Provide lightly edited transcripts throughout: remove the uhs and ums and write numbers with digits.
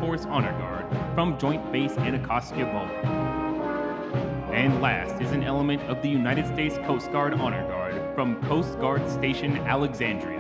Force Honor Guard from Joint Base Anacostia Bowling. And last is an element of the United States Coast Guard Honor Guard from Coast Guard Station Alexandria.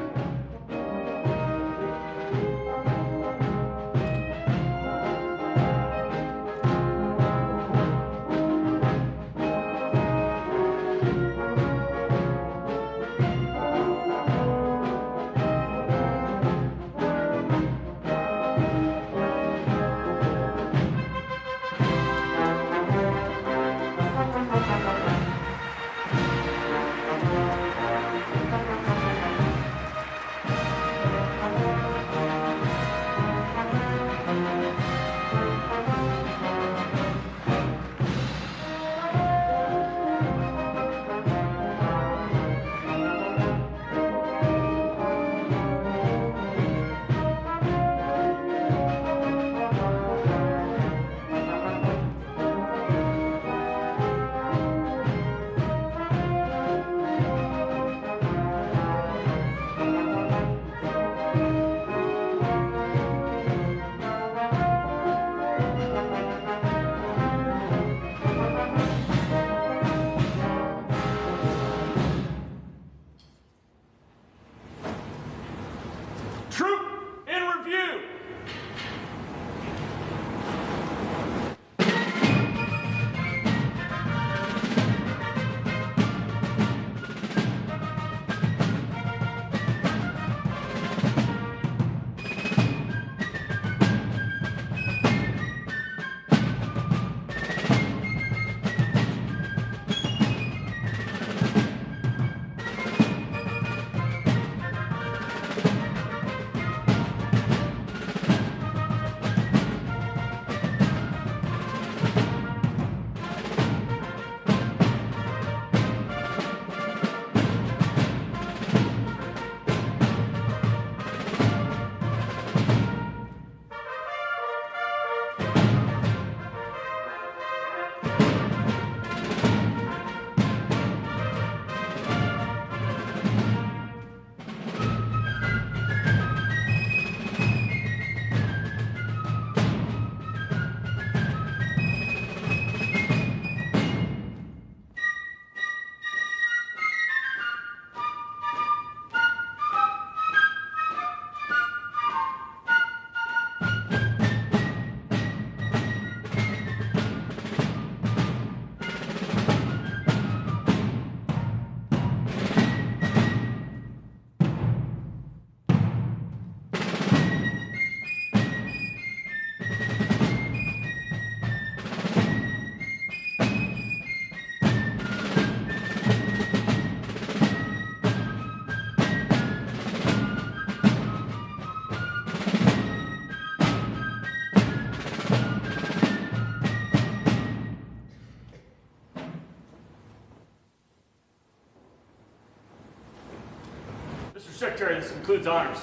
Secretary, this includes honors.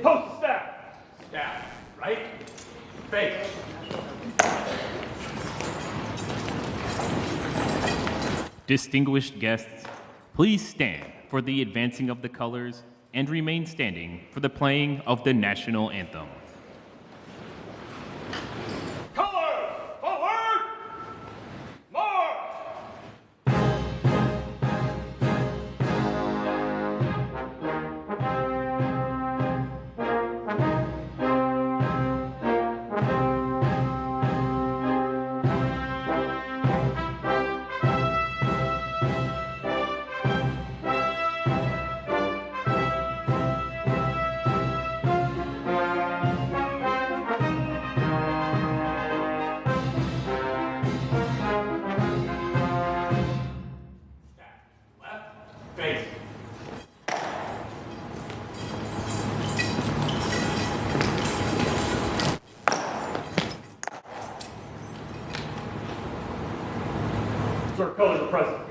Post to staff. Staff, right? Fake. Distinguished guests, please stand for the advancing of the colors and remain standing for the playing of the national anthem. Sir, colors are present.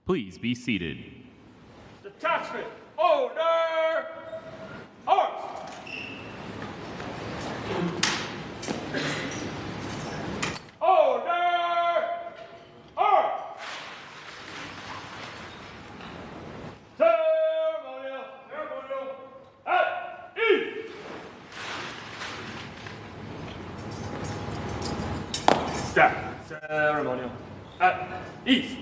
Please be seated. Detachment, order! Arms! Order! Arms! Ceremonial, at ease! Staff, ceremonial, at ease.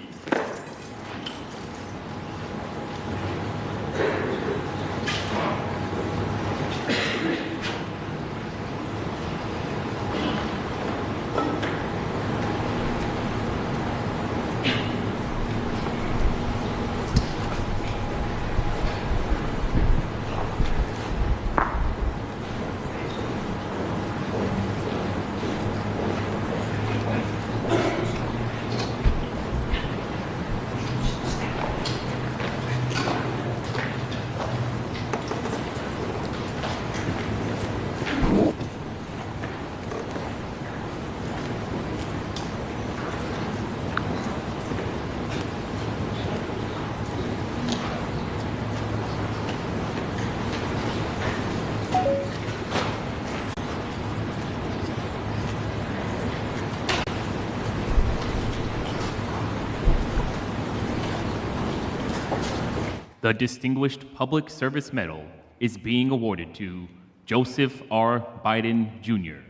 The Distinguished Public Service Medal is being awarded to Joseph R. Biden, Jr.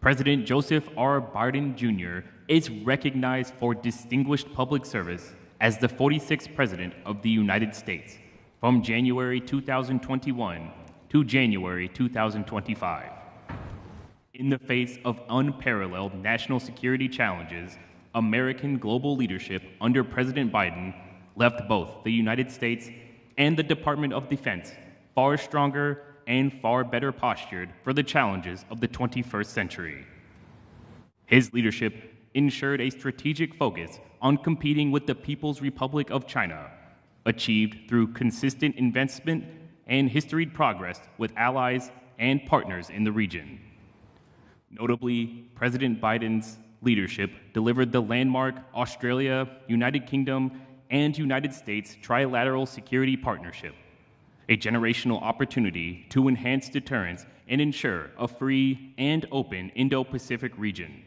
President Joseph R. Biden, Jr. is recognized for distinguished public service as the 46th President of the United States from January 2021 to January 2025. In the face of unparalleled national security challenges, American global leadership under President Biden left both the United States and the Department of Defense far stronger and far better postured for the challenges of the 21st century. His leadership ensured a strategic focus on competing with the People's Republic of China, achieved through consistent investment and historied progress with allies and partners in the region. Notably, President Biden's leadership delivered the landmark Australia, United Kingdom, and United States Trilateral Security Partnership, a generational opportunity to enhance deterrence and ensure a free and open Indo-Pacific region.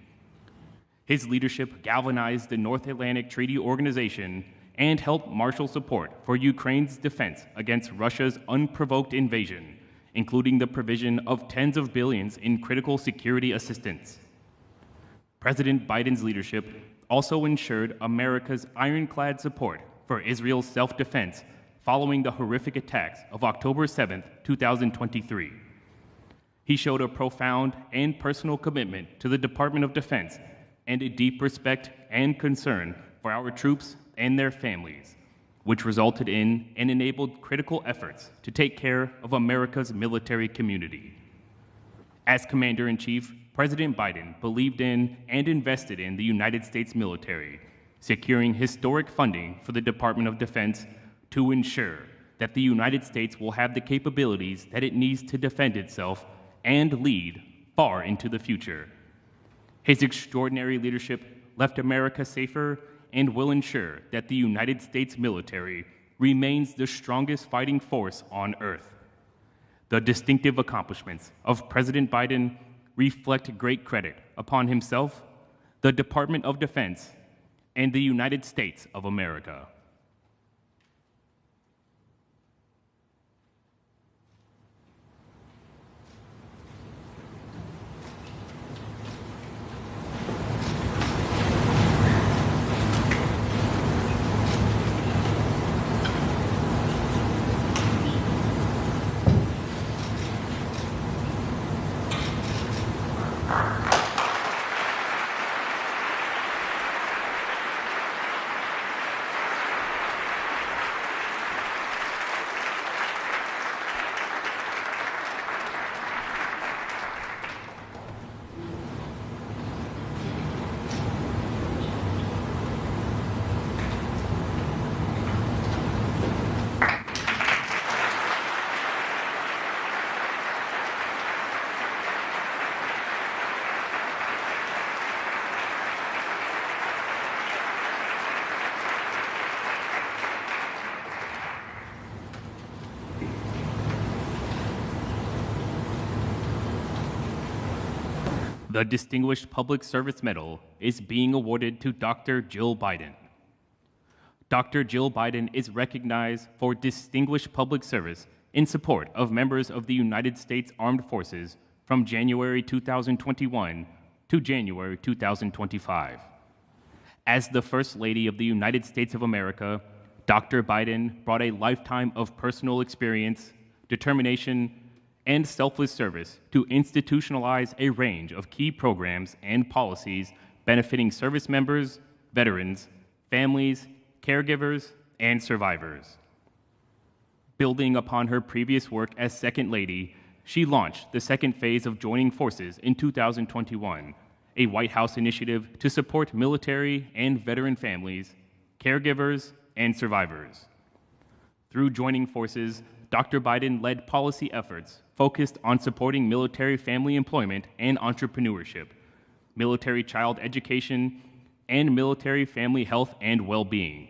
His leadership galvanized the North Atlantic Treaty Organization and helped marshal support for Ukraine's defense against Russia's unprovoked invasion, including the provision of tens of billions in critical security assistance. President Biden's leadership also ensured America's ironclad support for Israel's self-defense following the horrific attacks of October 7, 2023. He showed a profound and personal commitment to the Department of Defense and a deep respect and concern for our troops and their families, which resulted in and enabled critical efforts to take care of America's military community. As Commander-in-Chief, President Biden believed in and invested in the United States military, securing historic funding for the Department of Defense to ensure that the United States will have the capabilities that it needs to defend itself and lead far into the future. His extraordinary leadership left America safer and will ensure that the United States military remains the strongest fighting force on earth. The distinctive accomplishments of President Biden reflect great credit upon himself, the Department of Defense, and the United States of America. The Distinguished Public Service Medal is being awarded to Dr. Jill Biden. Dr. Jill Biden is recognized for distinguished public service in support of members of the United States Armed Forces from January 2021 to January 2025. As the First Lady of the United States of America, Dr. Biden brought a lifetime of personal experience, determination, and selfless service to institutionalize a range of key programs and policies benefiting service members, veterans, families, caregivers, and survivors. Building upon her previous work as Second Lady, she launched the second phase of Joining Forces in 2021, a White House initiative to support military and veteran families, caregivers, and survivors. Through Joining Forces, Dr. Biden led policy efforts focused on supporting military family employment and entrepreneurship, military child education, and military family health and well-being.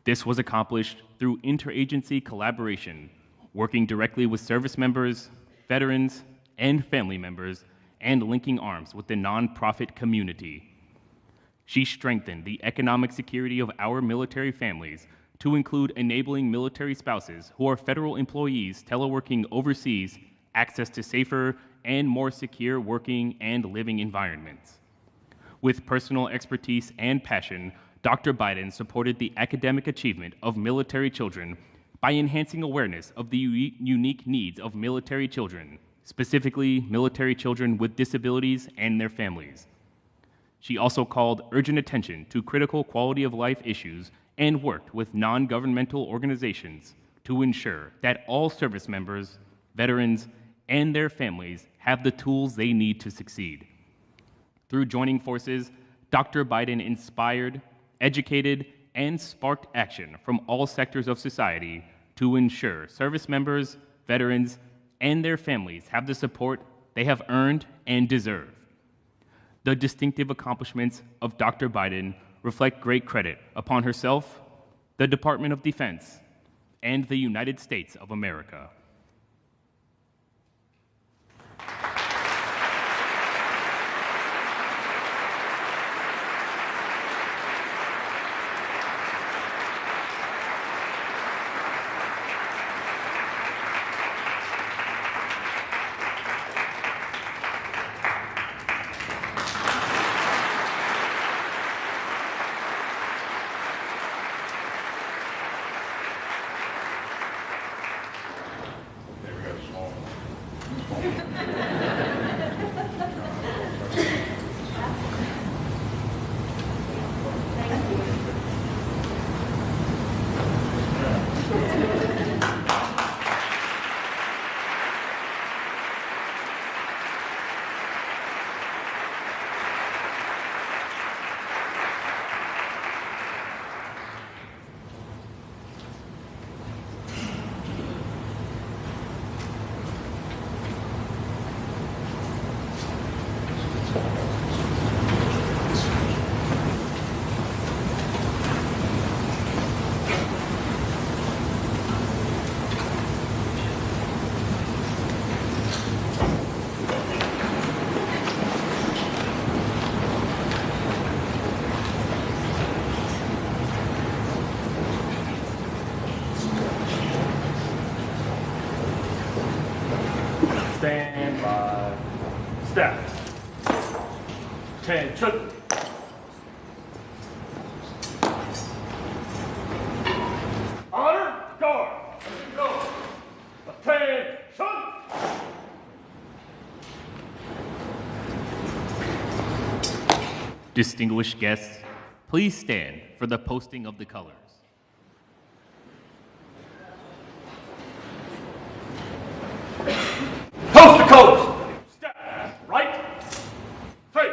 This was accomplished through interagency collaboration, working directly with service members, veterans, and family members, and linking arms with the nonprofit community. She strengthened the economic security of our military families to include enabling military spouses who are federal employees teleworking overseas access to safer and more secure working and living environments. With personal expertise and passion, Dr. Biden supported the academic achievement of military children by enhancing awareness of the unique needs of military children, specifically military children with disabilities and their families. She also called urgent attention to critical quality of life issues and worked with non-governmental organizations to ensure that all service members, veterans, and their families have the tools they need to succeed. Through Joining Forces, Dr. Biden inspired, educated, and sparked action from all sectors of society to ensure service members, veterans, and their families have the support they have earned and deserve. The distinctive accomplishments of Dr. Biden reflect great credit upon herself, the Department of Defense, and the United States of America. Stand by. Step. Attention. Honor, guard. Go. Attention. Distinguished guests, please stand for the posting of the colors. Post the colors. Step. Right. Face.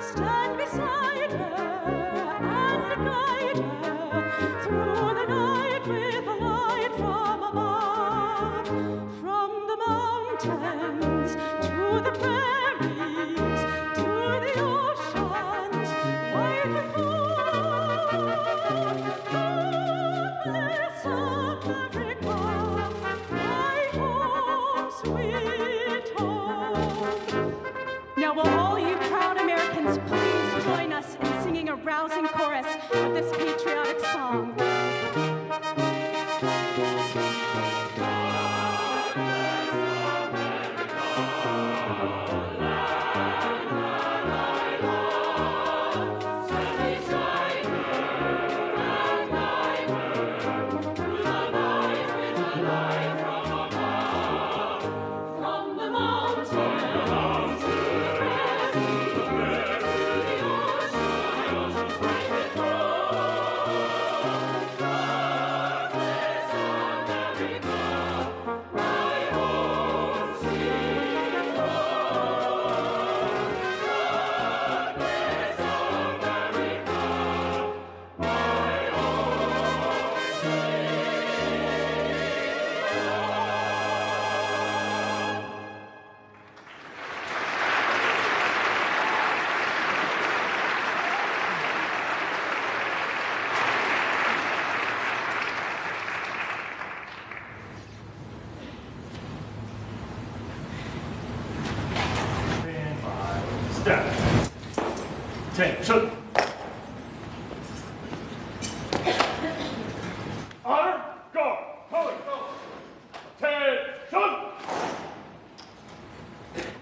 Stand beside her and guide her through the night with a light from above. From the mountains to the prairies to the oceans, wide and far. God bless America, my home, sweet home. Now will all you proud Americans please join us in singing a rousing chorus of this patriotic song. Attention! Honor, guard, color, attention!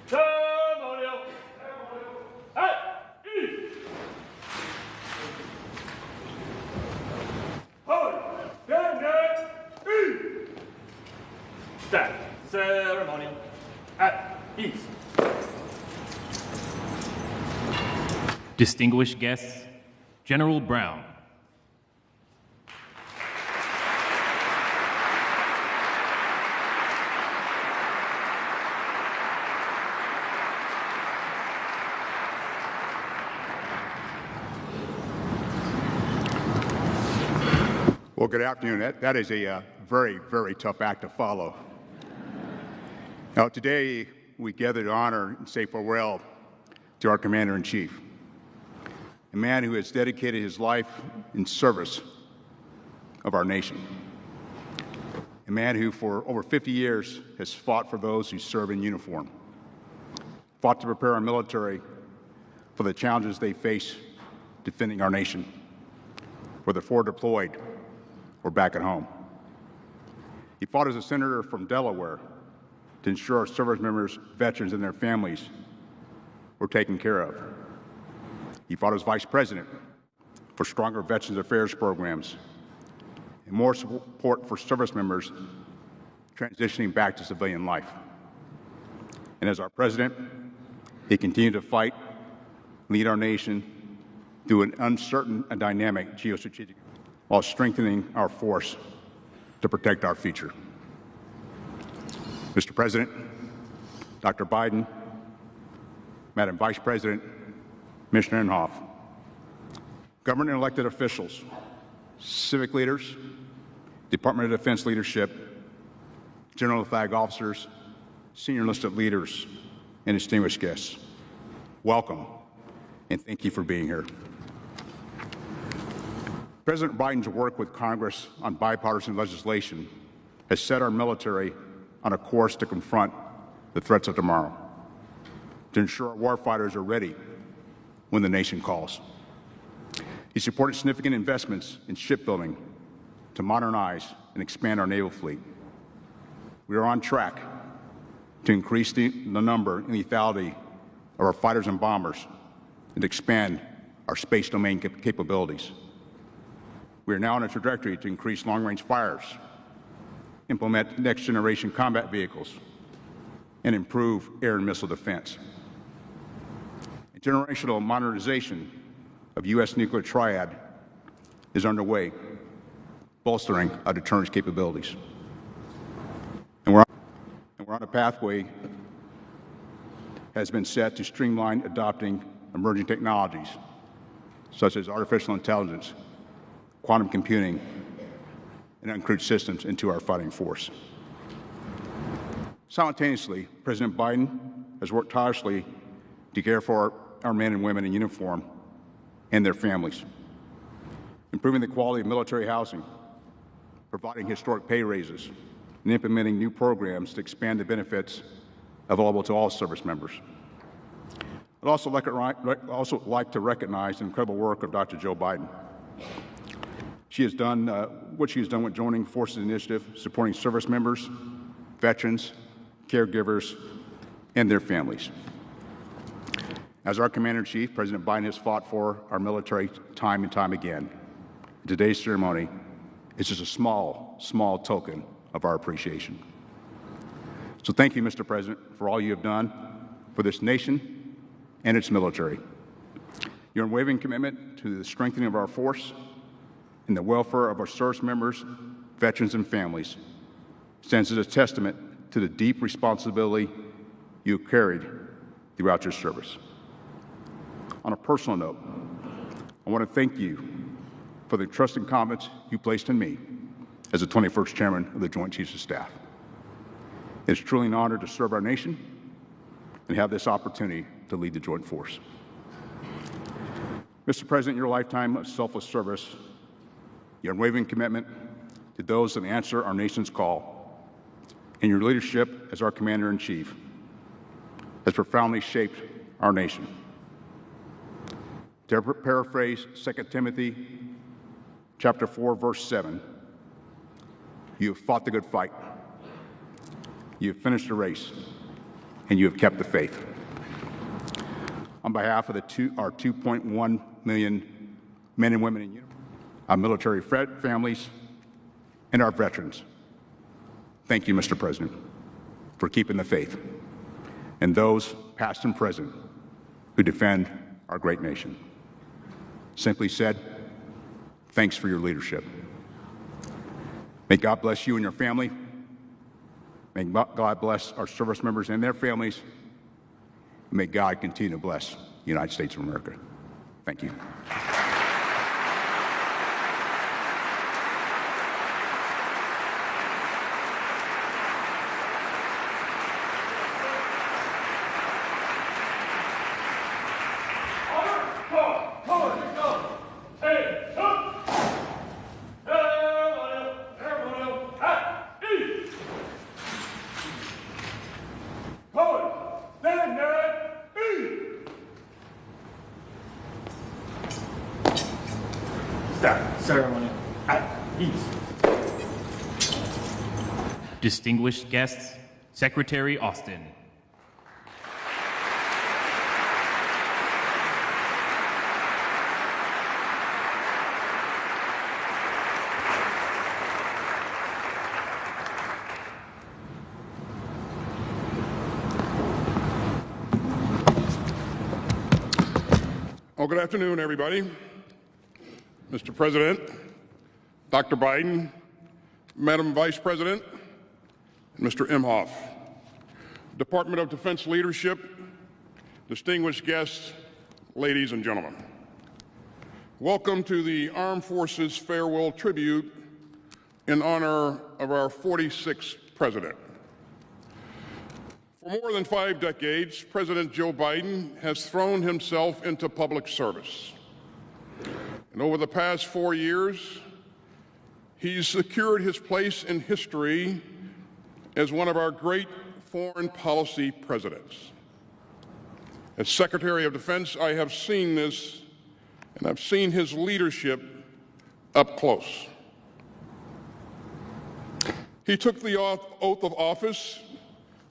Ceremonial at ease! Color, stand at ease! Stand, ceremonial at ease. Distinguished guests, General Brown. Well, good afternoon. That is a very, very tough act to follow. Now, today we gather to honor and say farewell to our Commander-in-Chief, a man who has dedicated his life in service of our nation, a man who for over 50 years has fought for those who serve in uniform, fought to prepare our military for the challenges they face defending our nation, whether forward deployed or back at home. He fought as a senator from Delaware to ensure our service members, veterans, and their families were taken care of. He fought as vice president for stronger Veterans Affairs programs and more support for service members transitioning back to civilian life. And as our president, he continued to fight, lead our nation through an uncertain and dynamic geostrategic, while strengthening our force to protect our future. Mr. President, Dr. Biden, Madam Vice President, Commissioner Inhofe, government and elected officials, civic leaders, Department of Defense leadership, General Flag officers, senior enlisted leaders, and distinguished guests, welcome and thank you for being here. President Biden's work with Congress on bipartisan legislation has set our military on a course to confront the threats of tomorrow, to ensure our warfighters are ready when the nation calls. He supported significant investments in shipbuilding to modernize and expand our naval fleet. We are on track to increase the number and lethality of our fighters and bombers and expand our space domain capabilities. We are now on a trajectory to increase long-range fires, implement next-generation combat vehicles, and improve air and missile defense. A generational modernization of U.S. nuclear triad is underway, bolstering our deterrence capabilities. And we're on a pathway has been set to streamline adopting emerging technologies, such as artificial intelligence, quantum computing, and uncrewed systems into our fighting force. Simultaneously, President Biden has worked tirelessly to care for our men and women in uniform and their families, improving the quality of military housing, providing historic pay raises, and implementing new programs to expand the benefits available to all service members. I'd also like to recognize the incredible work of Dr. Joe Biden. She has done what she has done with Joining Forces Initiative, supporting service members, veterans, caregivers, and their families. As our Commander-in-Chief, President Biden has fought for our military time and time again. Today's ceremony is just a small token of our appreciation. So thank you, Mr. President, for all you have done for this nation and its military. Your unwavering commitment to the strengthening of our force and the welfare of our service members, veterans, and families stands as a testament to the deep responsibility you have carried throughout your service. On a personal note, I want to thank you for the trust and confidence you placed in me as the 21st Chairman of the Joint Chiefs of Staff. It's truly an honor to serve our nation and have this opportunity to lead the Joint Force. Mr. President, your lifetime of selfless service, your unwavering commitment to those that answer our nation's call, and your leadership as our Commander-in-Chief has profoundly shaped our nation. To paraphrase 2 Timothy chapter 4, verse 7, you have fought the good fight, you have finished the race, and you have kept the faith. On behalf of our 2.1 million men and women in uniform, our military families, and our veterans, thank you, Mr. President, for keeping the faith, and those past and present who defend our great nation. Simply said, thanks for your leadership. May God bless you and your family. May God bless our service members and their families. May God continue to bless the United States of America. Thank you. Ceremony at ease. Distinguished guests, Secretary Austin. Well, good afternoon, everybody. Mr. President, Dr. Biden, Madam Vice President, and Mr. Imhoff, Department of Defense leadership, distinguished guests, ladies and gentlemen. Welcome to the Armed Forces Farewell Tribute in honor of our 46th President. For more than 5 decades, President Joe Biden has thrown himself into public service. And over the past 4 years, he's secured his place in history as one of our great foreign policy presidents. As Secretary of Defense, I have seen this, and I've seen his leadership up close. He took the oath of office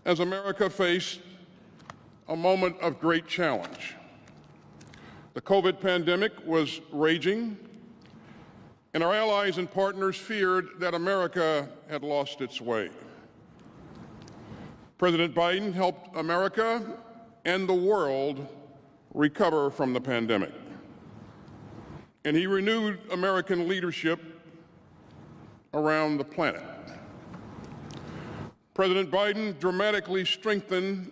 as America faced a moment of great challenge. The COVID pandemic was raging, and our allies and partners feared that America had lost its way. President Biden helped America and the world recover from the pandemic. And he renewed American leadership around the planet. President Biden dramatically strengthened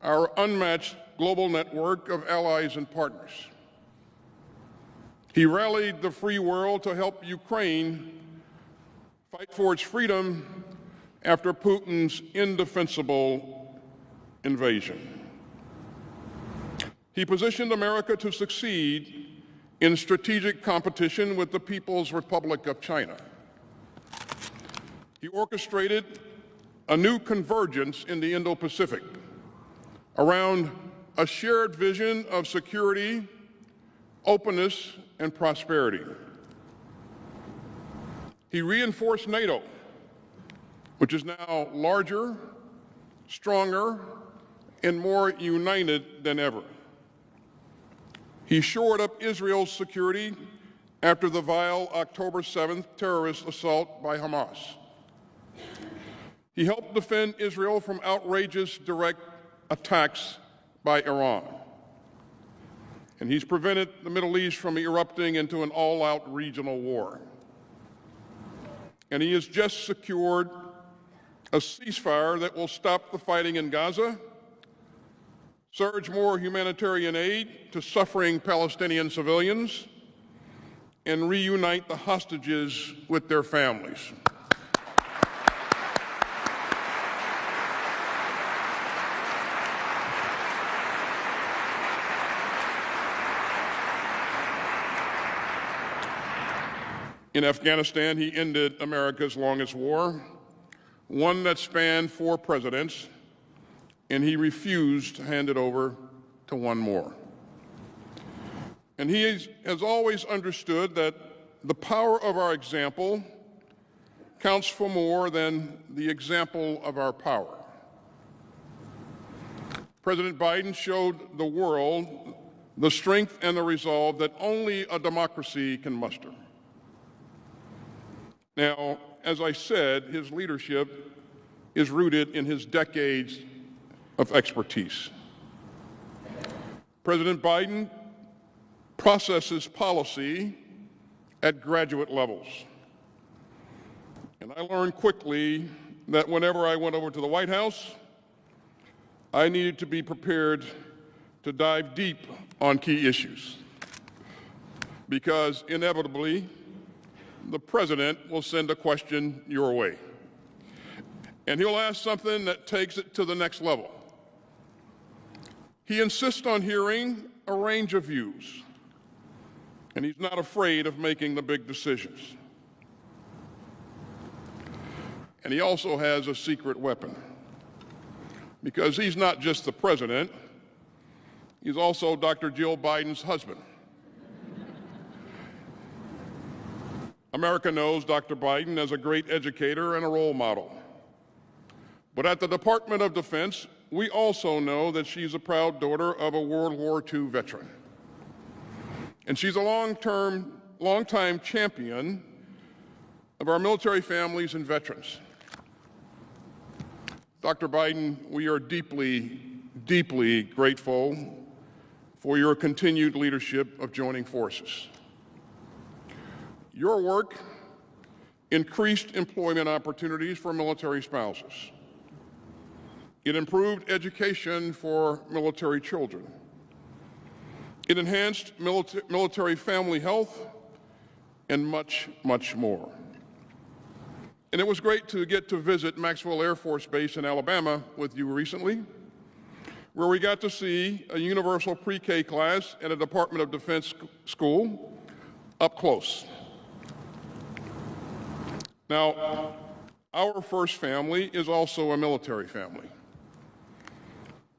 our unmatched global network of allies and partners. He rallied the free world to help Ukraine fight for its freedom after Putin's indefensible invasion. He positioned America to succeed in strategic competition with the People's Republic of China. He orchestrated a new convergence in the Indo-Pacific around a shared vision of security, openness, and prosperity. He reinforced NATO, which is now larger, stronger, and more united than ever. He shored up Israel's security after the vile October 7th terrorist assault by Hamas. He helped defend Israel from outrageous direct attacks by Iran. And he's prevented the Middle East from erupting into an all-out regional war. And he has just secured a ceasefire that will stop the fighting in Gaza, surge more humanitarian aid to suffering Palestinian civilians, and reunite the hostages with their families. In Afghanistan, he ended America's longest war, one that spanned 4 presidents, and he refused to hand it over to one more. And he has always understood that the power of our example counts for more than the example of our power. President Biden showed the world the strength and the resolve that only a democracy can muster. Now, as I said, his leadership is rooted in his decades of expertise. President Biden processes policy at graduate levels. And I learned quickly that whenever I went over to the White House, I needed to be prepared to dive deep on key issues, because inevitably, the president will send a question your way. And he'll ask something that takes it to the next level. He insists on hearing a range of views, and he's not afraid of making the big decisions. And he also has a secret weapon, because he's not just the president, he's also Dr. Jill Biden's husband. America knows Dr. Biden as a great educator and a role model. But at the Department of Defense, we also know that she's a proud daughter of a World War II veteran. And she's a long-time champion of our military families and veterans. Dr. Biden, we are deeply, deeply grateful for your continued leadership of joining forces. Your work increased employment opportunities for military spouses. It improved education for military children. It enhanced military family health, and much, much more. And it was great to get to visit Maxwell Air Force Base in Alabama with you recently, where we got to see a universal pre-K class at a Department of Defense school up close. Now, our first family is also a military family.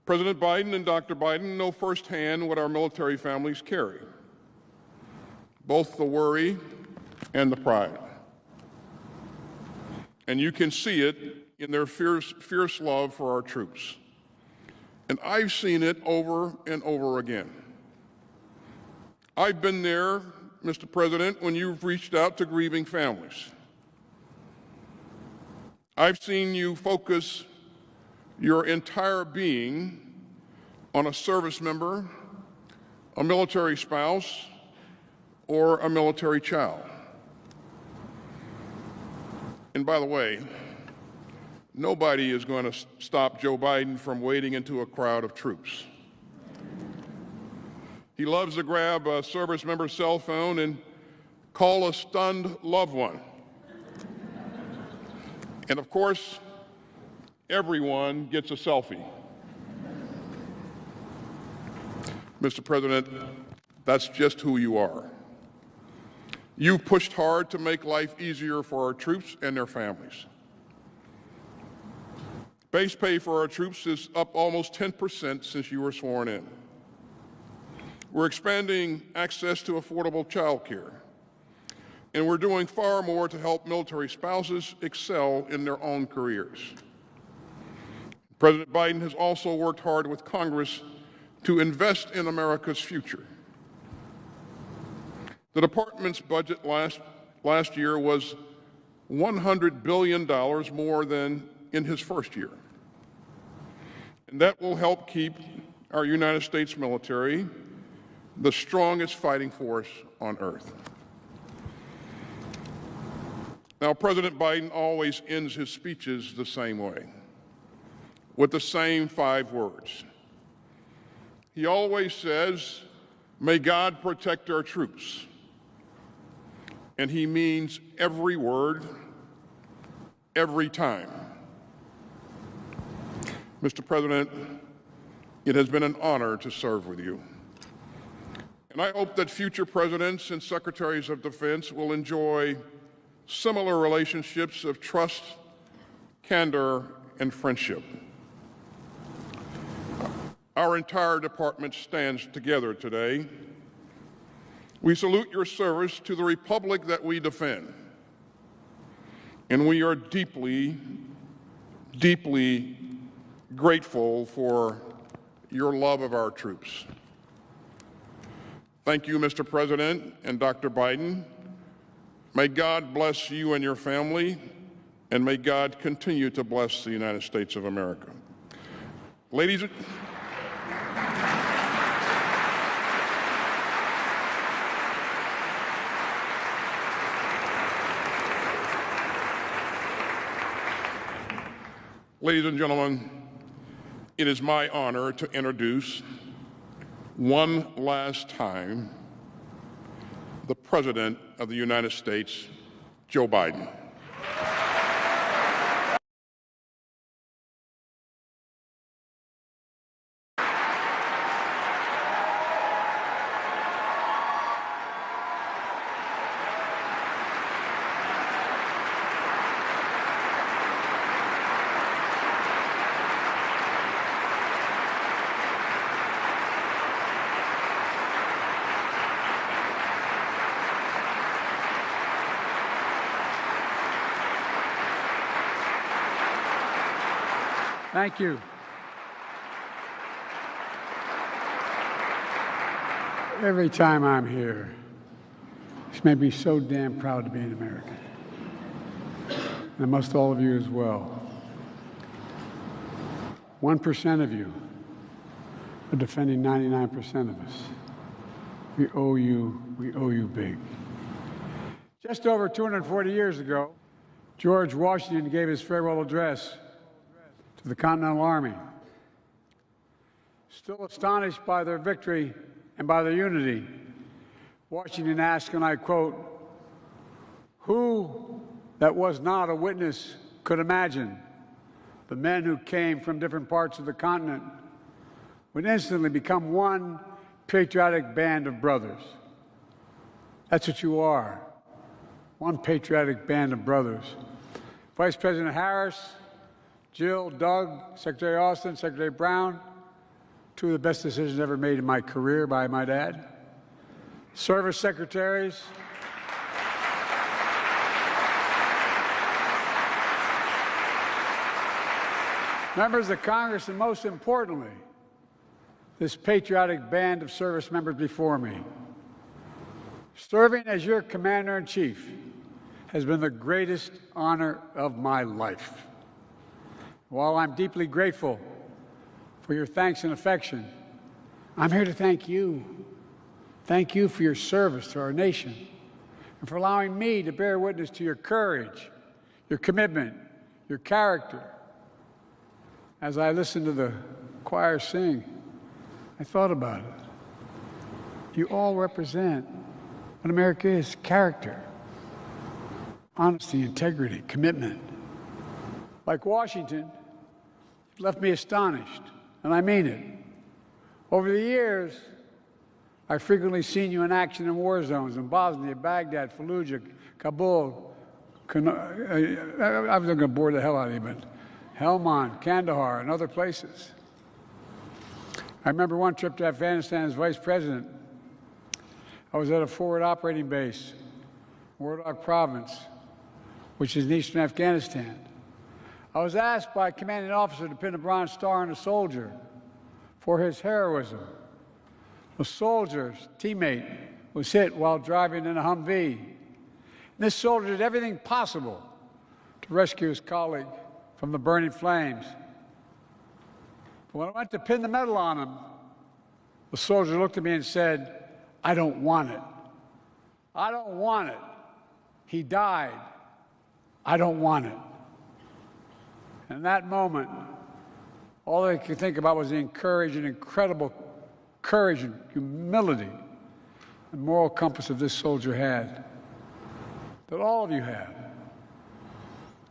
President Biden and Dr. Biden know firsthand what our military families carry, both the worry and the pride. And you can see it in their fierce love for our troops. And I've seen it over and over again. I've been there, Mr. President, when you've reached out to grieving families. I've seen you focus your entire being on a service member, a military spouse, or a military child. And by the way, nobody is going to stop Joe Biden from wading into a crowd of troops. He loves to grab a service member's cell phone and call a stunned loved one. And of course, everyone gets a selfie. Mr. President, that's just who you are. You've pushed hard to make life easier for our troops and their families. Base pay for our troops is up almost 10% since you were sworn in. We're expanding access to affordable child care, and we're doing far more to help military spouses excel in their own careers. President Biden has also worked hard with Congress to invest in America's future. The department's budget last year was $100 billion more than in his first year. And that will help keep our United States military the strongest fighting force on earth. Now, President Biden always ends his speeches the same way, with the same 5 words. He always says, "May God protect our troops." And he means every word, every time. Mr. President, it has been an honor to serve with you. And I hope that future presidents and secretaries of defense will enjoy similar relationships of trust, candor, and friendship. Our entire department stands together today. We salute your service to the republic that we defend. And we are deeply, deeply grateful for your love of our troops. Thank you, Mr. President and Dr. Biden. May God bless you and your family, and may God continue to bless the United States of America. Ladies and gentlemen, it is my honor to introduce one last time the President of the United States, Joe Biden. Thank you. Every time I'm here, it's made me so damn proud to be an American. And most all of you as well. 1% of you are defending 99% of us. We owe you big. Just over 240 years ago, George Washington gave his farewell address to the Continental Army. Still astonished by their victory and by their unity, Washington asked, and I quote, "Who that was not a witness could imagine the men who came from different parts of the continent would instantly become one patriotic band of brothers." That's what you are, one patriotic band of brothers. Vice President Harris, Jill, Doug, Secretary Austin, Secretary Brown, 2 of the best decisions ever made in my career, by my dad. Service secretaries, members of Congress, and most importantly, this patriotic band of service members before me. Serving as your Commander-in-Chief has been the greatest honor of my life. While I'm deeply grateful for your thanks and affection, I'm here to thank you. Thank you for your service to our nation and for allowing me to bear witness to your courage, your commitment, your character. As I listened to the choir sing, I thought about it. you all represent what America is: character, honesty, integrity, commitment. Like Washington, you've left me astonished, and I mean it. Over the years, I've frequently seen you in action in war zones in Bosnia, Baghdad, Fallujah, Kabul. I was going to bore the hell out of you, but Helmand, Kandahar, and other places. I remember one trip to Afghanistan as vice president. I was at a forward operating base, Wardak Province, which is in eastern Afghanistan. I was asked by a commanding officer to pin a Bronze Star on a soldier for his heroism. A soldier's teammate was hit while driving in a Humvee. This soldier did everything possible to rescue his colleague from the burning flames. But when I went to pin the medal on him, the soldier looked at me and said, "I don't want it. I don't want it. He died. I don't want it." In that moment, all I could think about was the incredible courage and humility and moral compass that this soldier had, that all of you have.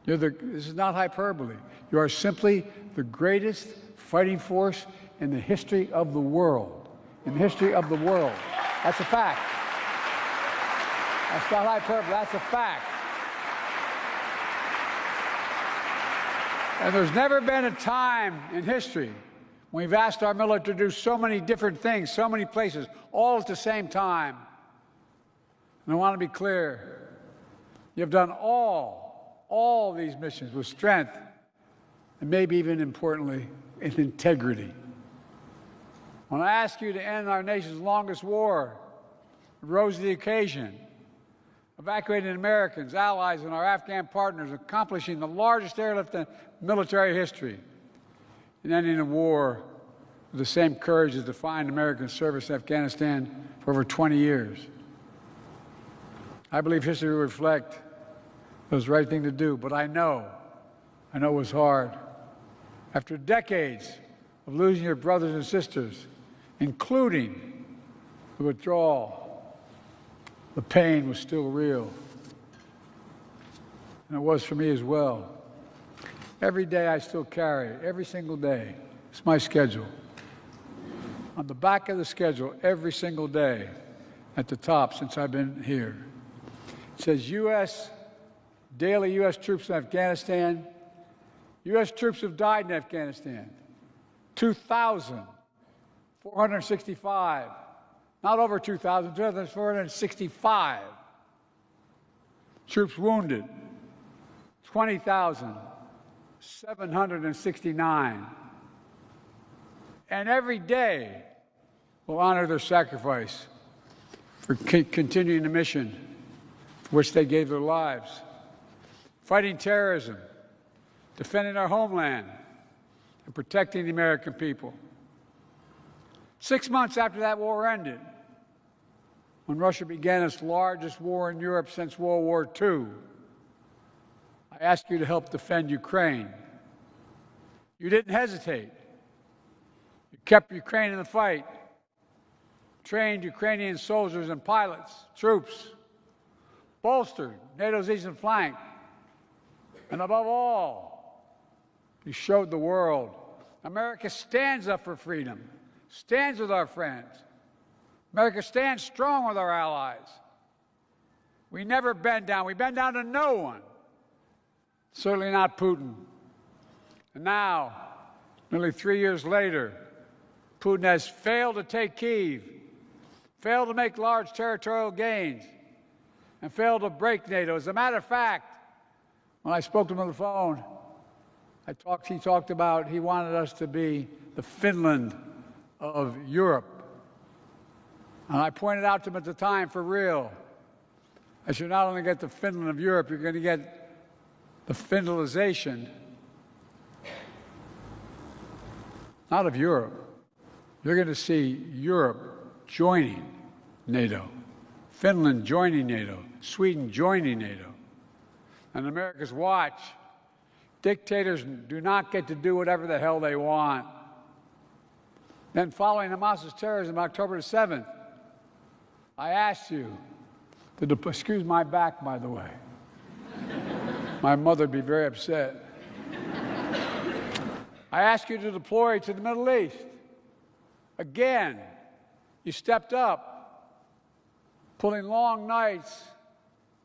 This is not hyperbole. You are simply the greatest fighting force in the history of the world. In the history of the world. That's a fact. That's not hyperbole. That's a fact. And there's never been a time in history when we've asked our military to do so many different things, so many places, all at the same time. And I want to be clear. You've done all these missions with strength, and maybe even importantly, with integrity. When I ask you to end our nation's longest war, it rose to the occasion, evacuating Americans, allies, and our Afghan partners, accomplishing the largest airlift in military history, and ending a war with the same courage that defined American service in Afghanistan for over 20 years. I believe history will reflect it was the right thing to do, but I know it was hard. After decades of losing your brothers and sisters, including the withdrawal, the pain was still real. And it was for me as well. Every day I still carry, every single day. It's my schedule. On the back of the schedule, every single day, at the top since I've been here, it says daily U.S. troops in Afghanistan. U.S. troops have died in Afghanistan. 2,465. Not over 2,000, 2,465. Troops wounded. 20,769. And every day we'll honor their sacrifice for continuing the mission for which they gave their lives. Fighting terrorism, defending our homeland, and protecting the American people. 6 months after that war ended, when Russia began its largest war in Europe since World War II, I asked you to help defend Ukraine. You didn't hesitate. You kept Ukraine in the fight, trained Ukrainian soldiers and pilots, troops, bolstered NATO's eastern flank, and above all, you showed the world America stands up for freedom, stands with our friends. America stands strong with our allies. We never bend down. We bend down to no one, certainly not Putin. And now, nearly 3 years later, Putin has failed to take Kyiv, failed to make large territorial gains, and failed to break NATO. As a matter of fact, when I spoke to him on the phone, he talked about he wanted us to be the Finland of Europe. And I pointed out to him at the time, for real, I should not only get the Finland of Europe, you're going to get the Finlandization, not of Europe. You're going to see Europe joining NATO, Finland joining NATO, Sweden joining NATO. And America's watch, dictators do not get to do whatever the hell they want. Then following Hamas's terrorism on October the 7th, I asked you to excuse my back, by the way. My mother would be very upset. I asked you to deploy to the Middle East. Again, you stepped up, pulling long nights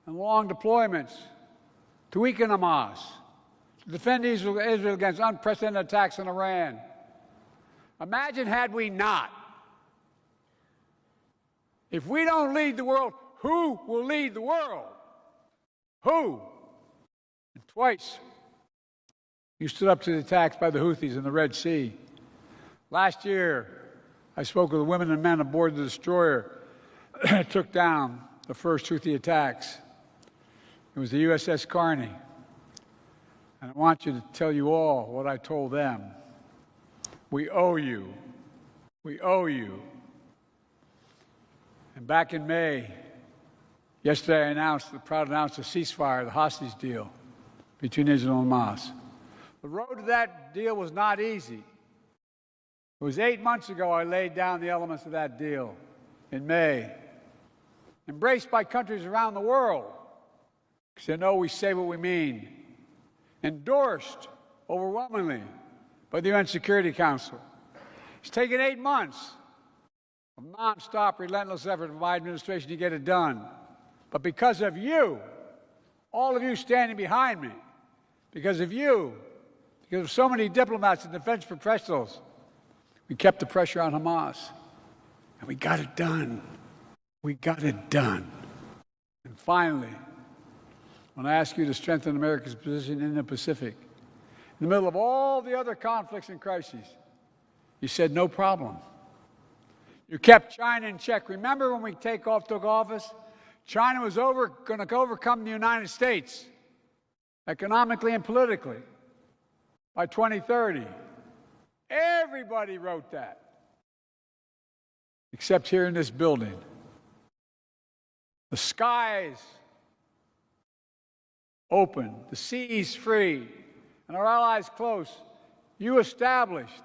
and long deployments to weaken Hamas, to defend Israel against unprecedented attacks on Iran. Imagine had we not. If we don't lead the world, who will lead the world? Who? And twice, you stood up to the attacks by the Houthis in the Red Sea. Last year, I spoke with the women and men aboard the destroyer that took down the first Houthi attacks. It was the USS Carney. And I want you to tell you all what I told them. We owe you. We owe you. And back in May, yesterday I proud to announce a ceasefire, the hostage deal between Israel and Hamas. The road to that deal was not easy. It was 8 months ago I laid down the elements of that deal in May, embraced by countries around the world, because they know we say what we mean, endorsed overwhelmingly by the UN Security Council. It's taken 8 months of nonstop, relentless effort from my administration to get it done. But because of you, all of you standing behind me, because of you, because of so many diplomats and defense professionals, we kept the pressure on Hamas. And we got it done. We got it done. And finally, when I ask you to strengthen America's position in the Pacific, in the middle of all the other conflicts and crises, you said no problem. You kept China in check. Remember when we took office? China was going to overcome the United States economically and politically by 2030. Everybody wrote that, except here in this building. The skies open, the seas free, and our allies close. You established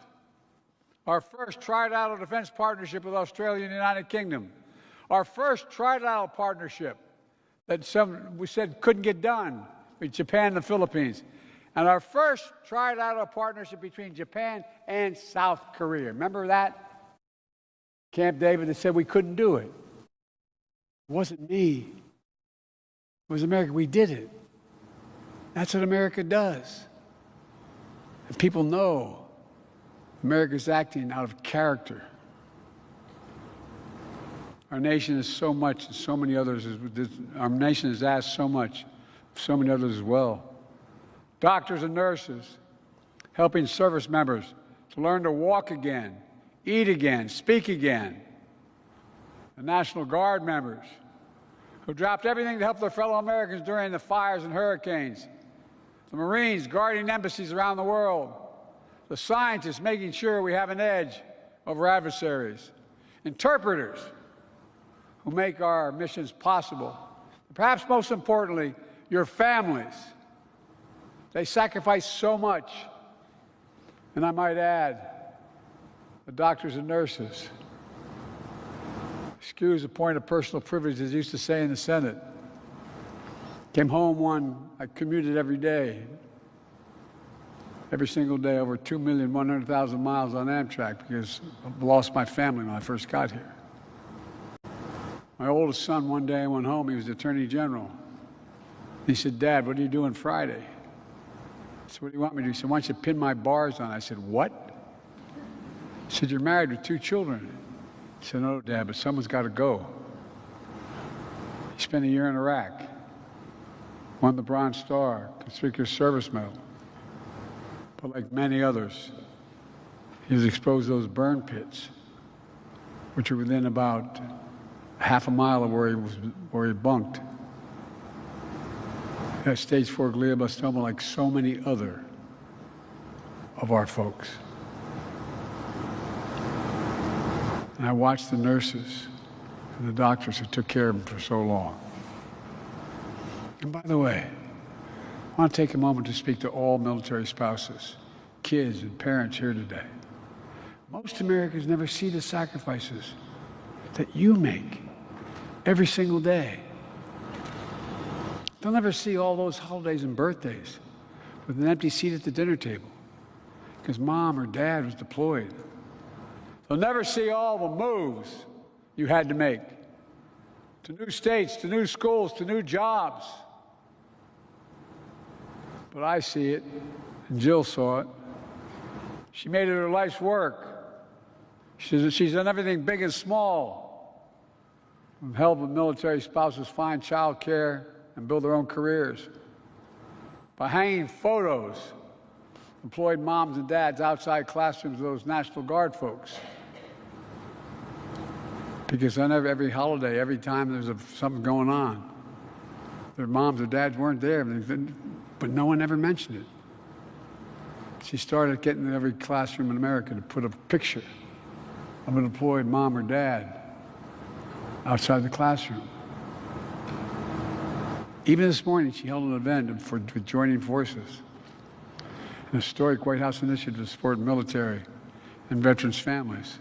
our first trilateral defense partnership with Australia and the United Kingdom, our first trilateral partnership that we said couldn't get done with Japan and the Philippines, and our first trilateral partnership between Japan and South Korea. Remember that? Camp David that said we couldn't do it. It wasn't me. It was America. We did it. That's what America does. And people know America's acting out of character. Our nation is so much, and so many others. Our nation has asked so much, so many others as well. Doctors and nurses, helping service members to learn to walk again, eat again, speak again. The National Guard members who dropped everything to help their fellow Americans during the fires and hurricanes. The Marines guarding embassies around the world. The scientists making sure we have an edge over adversaries. Interpreters who make our missions possible. Perhaps most importantly, your families. They sacrifice so much. And I might add, the doctors and nurses. Excuse a point of personal privilege, as used to say in the Senate. Came home I commuted every day. Every single day, over 2,100,000 miles on Amtrak, because I lost my family when I first got here. My oldest son, one day I went home, he was the Attorney General. He said, "Dad, what are you doing Friday?" I said, "What do you want me to do?" He said, "Why don't you pin my bars on?" I said, "What?" He said, "You're married with 2 children." I said, "No, Dad, but someone's got to go." He spent a year in Iraq, won the Bronze Star, Conspicuous Service Medal. But like many others, he was exposed to those burn pits, which are within about half a mile of where he bunked. He had stage 4 glioblastoma, like so many other of our folks. And I watched the nurses and the doctors who took care of him for so long. And by the way, I want to take a moment to speak to all military spouses, kids, and parents here today. Most Americans never see the sacrifices that you make every single day. They'll never see all those holidays and birthdays with an empty seat at the dinner table because mom or dad was deployed. They'll never see all the moves you had to make to new states, to new schools, to new jobs. But I see it, and Jill saw it. She made it her life's work. She's done everything big and small, from help military spouses find child care and build their own careers, by hanging photos, employed moms and dads outside classrooms of those National Guard folks. Because then every holiday, every time there's something going on, their moms or dads weren't there, but no one ever mentioned it. She started getting in every classroom in America to put a picture of an employed mom or dad outside the classroom. Even this morning, she held an event for joining forces, an historic White House initiative to support military and veterans' families.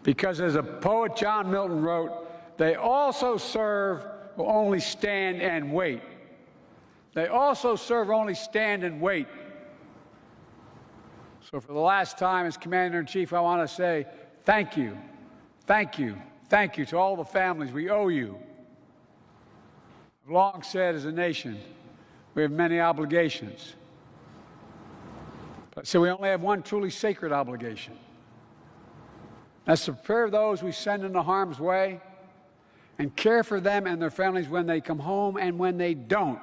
Because as a poet John Milton wrote, they also serve who only stand and wait. They also serve who only stand and wait. So for the last time as Commander-in-Chief, I want to say thank you, thank you, thank you to all the families. We owe you. I've long said as a nation, we have many obligations. But so we only have one truly sacred obligation. That's to prepare those we send into harm's way and care for them and their families when they come home and when they don't.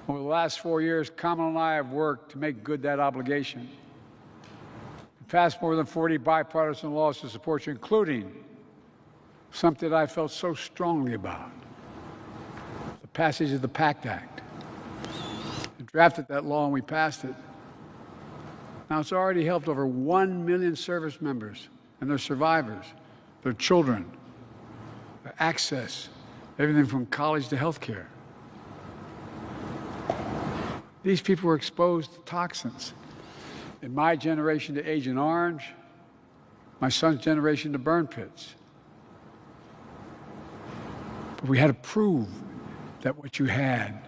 Over the last 4 years, Kamala and I have worked to make good that obligation. We passed more than 40 bipartisan laws to support you, including something that I felt so strongly about, the passage of the PACT Act. We drafted that law and we passed it. Now, it's already helped over 1 million service members and their survivors, their children, their access, everything from college to health care. These people were exposed to toxins. In my generation to Agent Orange, my son's generation to burn pits. But we had to prove that what you had,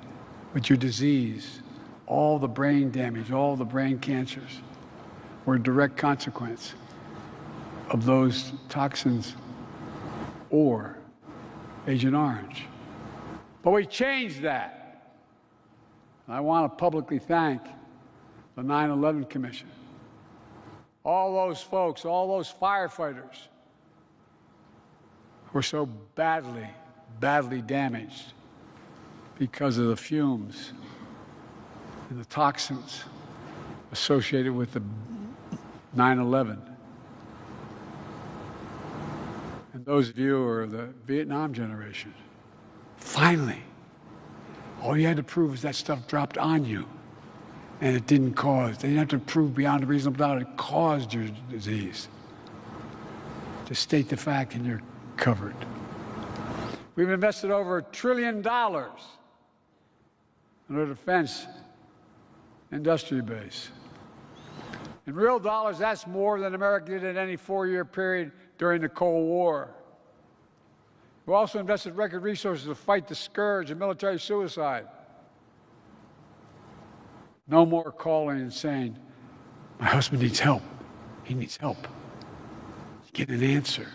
with your disease, all the brain damage, all the brain cancers, were a direct consequence of those toxins or Agent Orange. But we changed that. I want to publicly thank the 9/11 Commission, all those folks, all those firefighters who were so badly, badly damaged because of the fumes and the toxins associated with the 9/11. And those of you who are the Vietnam generation, finally, all you had to prove is that stuff dropped on you, and it didn't cause. They didn't have to prove beyond a reasonable doubt it caused your disease. Just state the fact and you're covered. We've invested over $1 trillion in our defense industry base. In real dollars, that's more than America did in any 4-year period during the Cold War. We've also invested record resources to fight the scourge of military suicide. No more calling and saying, my husband needs help. He needs help. You get an answer.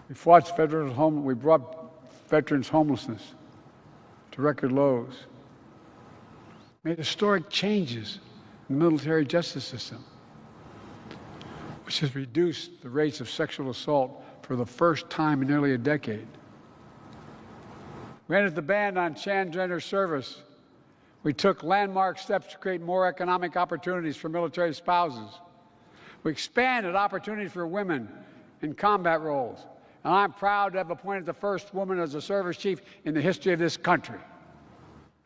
We brought veterans' homelessness to record lows. Made historic changes in the military justice system, which has reduced the rates of sexual assault for the first time in nearly a decade. We ended the ban on transgender service. We took landmark steps to create more economic opportunities for military spouses. We expanded opportunities for women in combat roles. And I'm proud to have appointed the first woman as a service chief in the history of this country.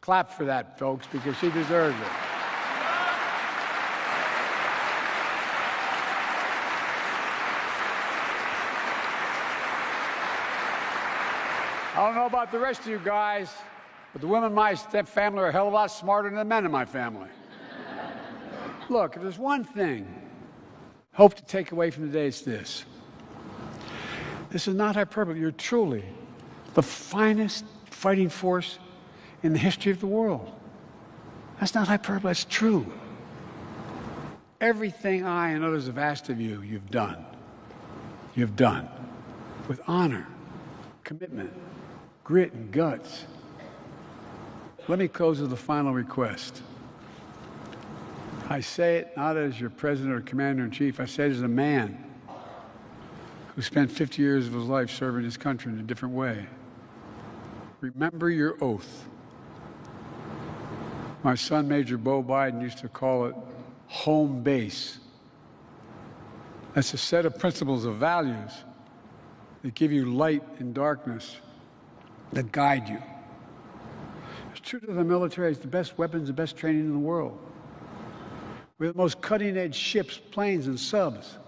Clap for that, folks, because she deserves it. I don't know about the rest of you guys, but the women in my family are a hell of a lot smarter than the men in my family. Look, if there's one thing I hope to take away from today, it's this. This is not hyperbole. You're truly the finest fighting force in the history of the world. That's not hyperbole, that's true. Everything I and others have asked of you, you've done. You've done with honor, commitment, grit, and guts. Let me close with a final request. I say it not as your president or commander-in-chief, I say it as a man who spent 50 years of his life serving his country in a different way. Remember your oath. My son, Major Bo Biden, used to call it home base. That's a set of principles of values that give you light in darkness, that guide you. It's true to the military, it's the best weapons, the best training in the world. We have the most cutting-edge ships, planes, and subs.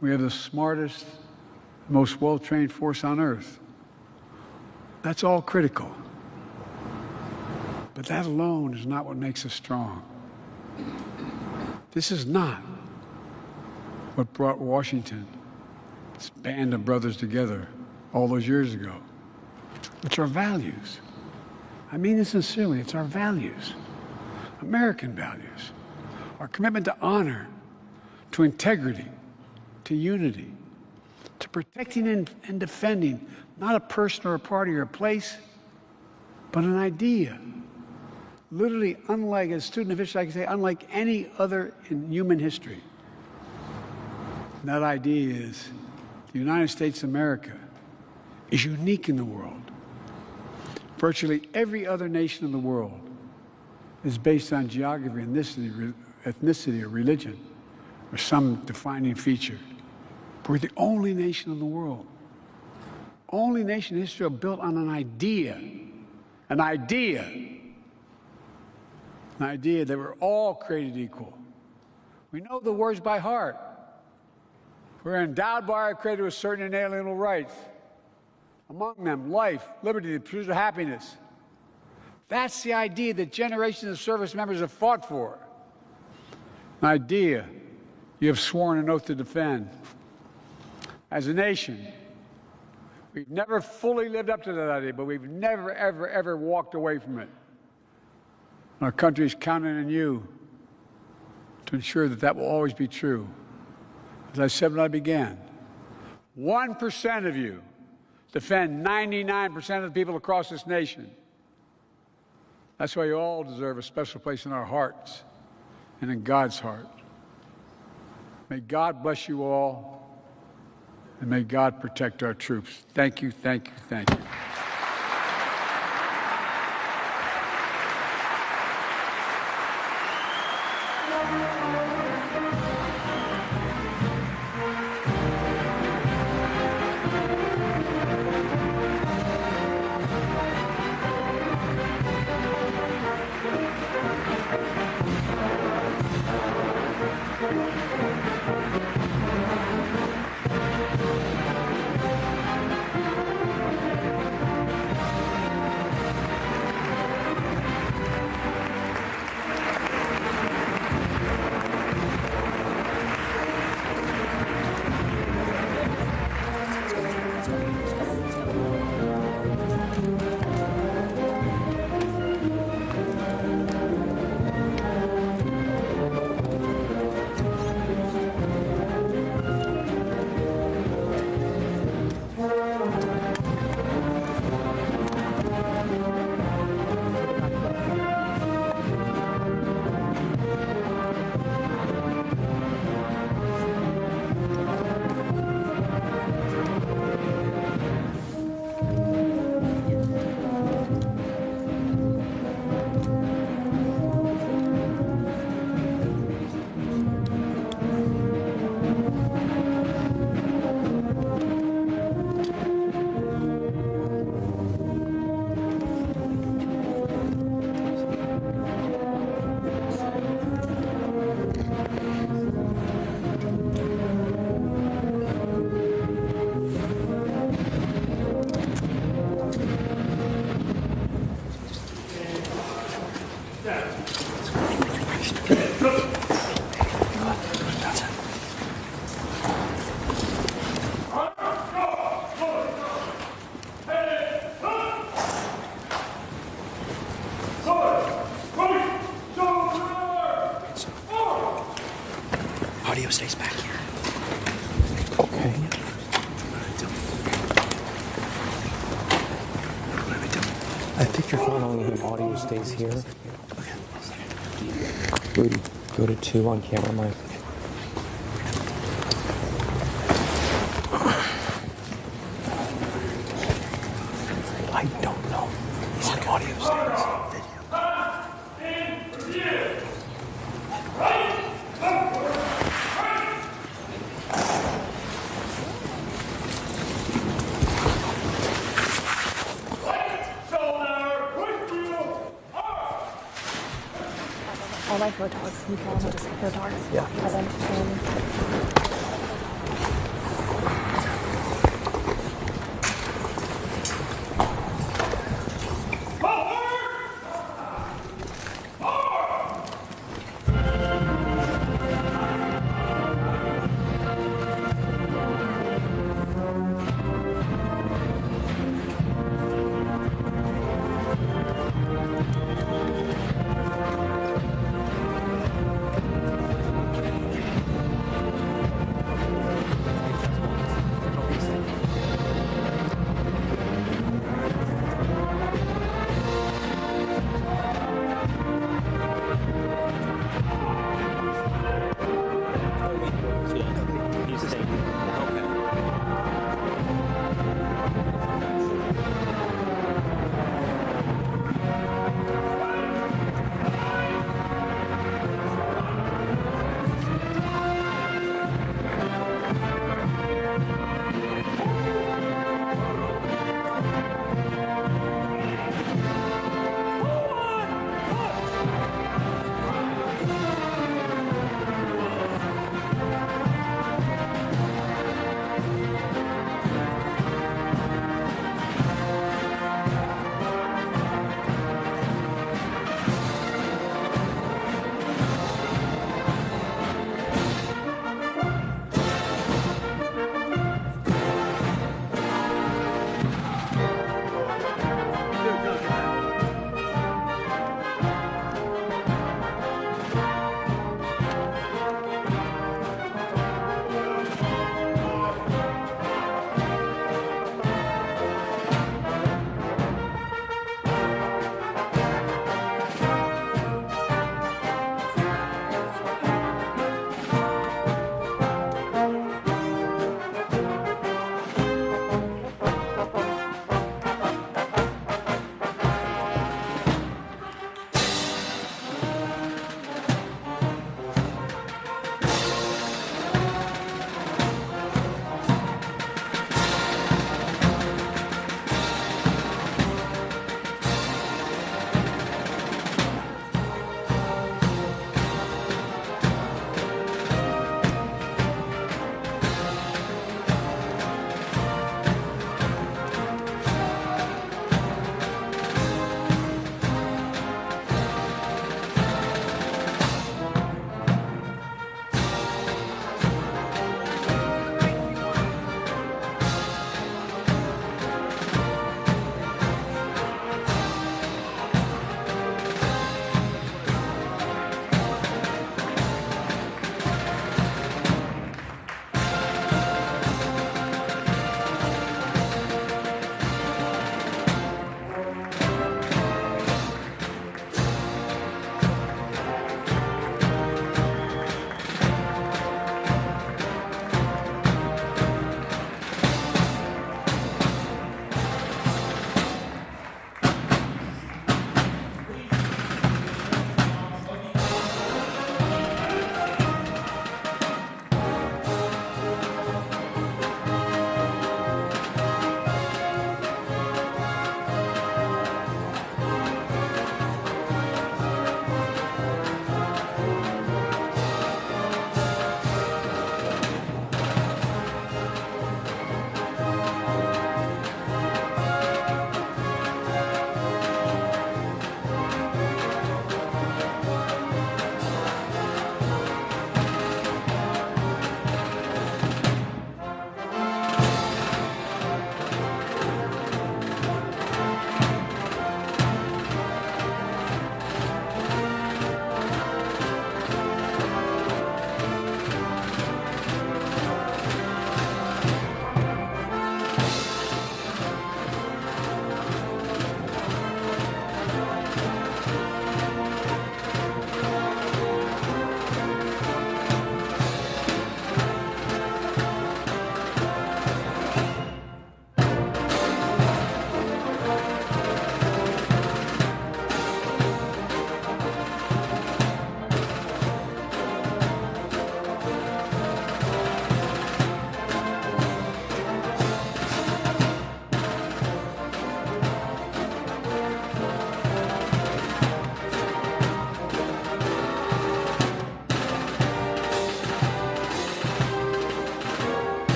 We have the smartest, most well-trained force on earth. That's all critical. But that alone is not what makes us strong. This is not what brought Washington, this band of brothers together all those years ago. It's our values. I mean this sincerely, it's our values. American values. Our commitment to honor, to integrity, to unity, to protecting and defending not a person or a party or a place, but an idea. Literally unlike, as a student official I can say, unlike any other in human history. And that idea is the United States of America is unique in the world. Virtually every other nation in the world is based on geography, ethnicity, or religion, or some defining feature. But we're the only nation in the world, only nation in history built on an idea that we're all created equal. We know the words by heart. We're endowed by our Creator with certain inalienable rights. Among them, life, liberty, the pursuit of happiness. That's the idea that generations of service members have fought for. An idea you have sworn an oath to defend. As a nation, we've never fully lived up to that idea, but we've never, ever, ever walked away from it. Our country is counting on you to ensure that that will always be true. As I said when I began, 1% of you defend 99% of the people across this nation. That's why you all deserve a special place in our hearts and in God's heart. May God bless you all, and may God protect our troops. Thank you, thank you, thank you. I think you're fine only if audio stays here. Rudy, go to 2 on camera, Mike. I don't know. He said audio stays. All my hair dogs, you call them just hair dogs. Yeah.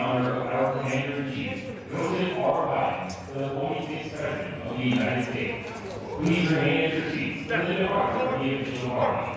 honor of our Commander-in-Chief, Joseph R. Biden, the 46th President of the United States. Please remain at your seats for the departure of the official army.